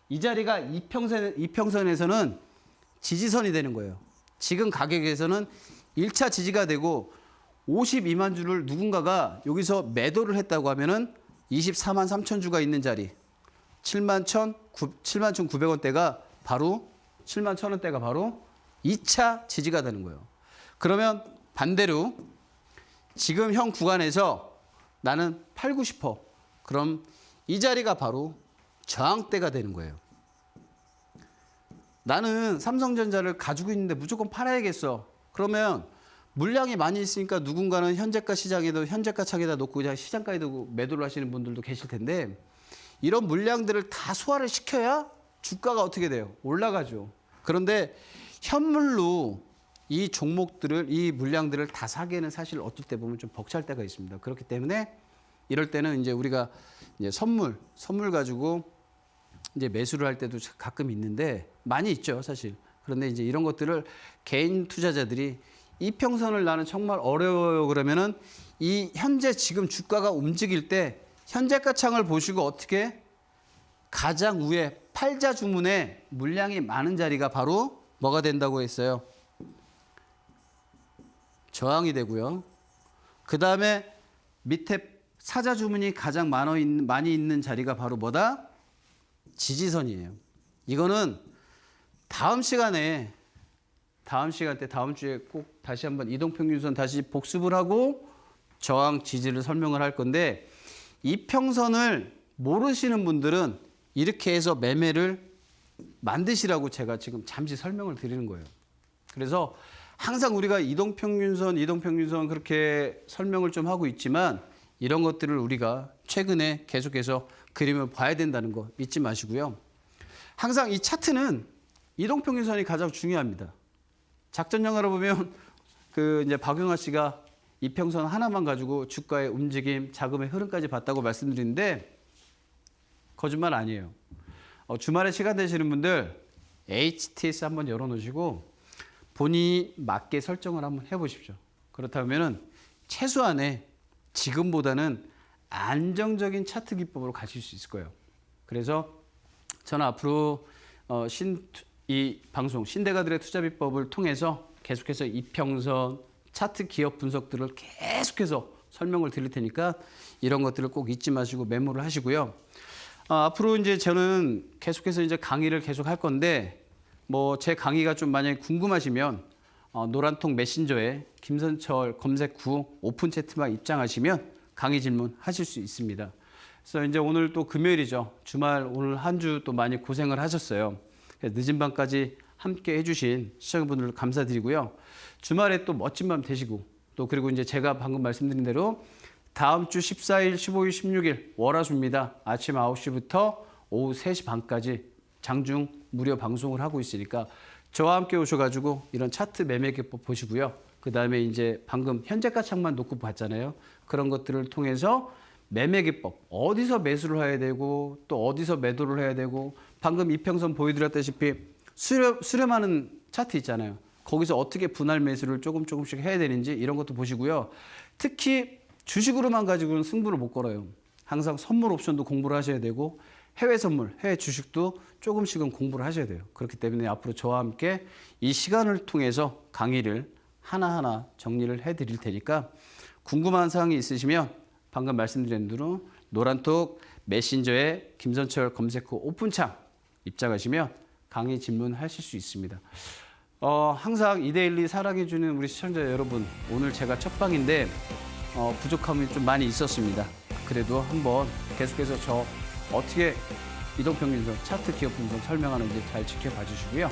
이 자리가 이평선에서는 지지선이 되는 거예요. 지금 가격에서는 1차 지지가 되고 52만 주를 누군가가 여기서 매도를 했다고 하면은 24만 3천 주가 있는 자리 71,900원대가 바로 71,000원대가 바로 2차 지지가 되는 거예요. 그러면 반대로 지금 현 구간에서 나는 팔고 싶어. 그럼 이 자리가 바로 저항대가 되는 거예요. 나는 삼성전자를 가지고 있는데 무조건 팔아야겠어. 그러면 물량이 많이 있으니까 누군가는 현재가 시장에도 현재가 창에다 놓고 그냥 시장가에도 매도를 하시는 분들도 계실 텐데 이런 물량들을 다 소화를 시켜야 주가가 어떻게 돼요? 올라가죠. 그런데 현물로 이 종목들을 이 물량들을 다 사기에는 사실 어떨 때 보면 좀 벅찰 때가 있습니다. 그렇기 때문에 이럴 때는 이제 우리가 이제 선물 가지고 이제 매수를 할 때도 가끔 있는데 많이 있죠, 사실. 그런데 이제 이런 것들을 개인 투자자들이 이평선을 나는 정말 어려워요 그러면은 이 현재 지금 주가가 움직일 때 현재가 창을 보시고 어떻게 가장 위에 팔자 주문에 물량이 많은 자리가 바로 뭐가 된다고 했어요? 저항이 되고요. 그 다음에 밑에 사자 주문이 가장 많이 있는 자리가 바로 뭐다? 지지선이에요. 이거는 다음 시간 때 다음 주에 꼭 다시 한번 이동평균선 다시 복습을 하고 저항 지지를 설명을 할 건데, 이평선을 모르시는 분들은 이렇게 해서 매매를 만드시라고 제가 지금 잠시 설명을 드리는 거예요. 그래서 항상 우리가 이동평균선 그렇게 설명을 좀 하고 있지만, 이런 것들을 우리가 최근에 계속해서 그림을 봐야 된다는 거 잊지 마시고요. 항상 이 차트는 이동평균선이 가장 중요합니다. 작전 영화로 보면 이제 박용하 씨가 이평선 하나만 가지고 주가의 움직임, 자금의 흐름까지 봤다고 말씀드리는데 거짓말 아니에요. 주말에 시간 되시는 분들 HTS 한번 열어놓으시고 본인이 맞게 설정을 한번 해보십시오. 그렇다면 최소한의 지금보다는 안정적인 차트 기법으로 가실 수 있을 거예요. 그래서 저는 앞으로 이 방송 신대가들의 투자비법을 통해서 계속해서 이평선 차트 기업 분석들을 계속해서 설명을 드릴 테니까 이런 것들을 꼭 잊지 마시고 메모를 하시고요. 앞으로 이제 저는 계속해서 이제 강의를 계속 할 건데, 뭐 제 강의가 좀 만약에 궁금하시면 노란통 메신저에 김선철 검색 후 오픈 채팅방 입장하시면 강의 질문 하실 수 있습니다. 그래서 이제 오늘 또 금요일이죠. 주말 오늘 한 주 또 많이 고생을 하셨어요. 늦은 밤까지 함께 해주신 시청자분들 감사드리고요. 주말에 또 멋진 밤 되시고, 또 그리고 이제 제가 방금 말씀드린 대로 다음 주 14일, 15일, 16일 월화수입니다. 아침 9시부터 오후 3시 반까지 장중 무료 방송을 하고 있으니까 저와 함께 오셔가지고 이런 차트 매매 기법 보시고요. 그 다음에 이제 방금 현재가 창만 놓고 봤잖아요. 그런 것들을 통해서 매매 기법, 어디서 매수를 해야 되고 또 어디서 매도를 해야 되고, 방금 이평선 보여드렸다시피 수렴하는 차트 있잖아요. 거기서 어떻게 분할 매수를 조금씩 해야 되는지 이런 것도 보시고요. 특히 주식으로만 가지고는 승부를 못 걸어요. 항상 선물 옵션도 공부를 하셔야 되고 해외 선물, 해외 주식도 조금씩은 공부를 하셔야 돼요. 그렇기 때문에 앞으로 저와 함께 이 시간을 통해서 강의를 하나하나 정리를 해드릴 테니까 궁금한 사항이 있으시면 방금 말씀드린 대로 노란톡 메신저에 김선철 검색 후 오픈창 입장하시면 강의 질문하실 수 있습니다. 항상 이데일리 사랑해주는 우리 시청자 여러분, 오늘 제가 첫 방인데 부족함이 좀 많이 있었습니다. 그래도 한번 계속해서 저 어떻게 이동평균선 차트 기업 분석 설명하는지 잘 지켜봐 주시고요.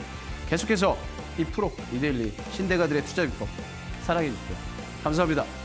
계속해서 이 프로 이데일리 신대가들의 투자비법 사랑해 주십시오. 감사합니다.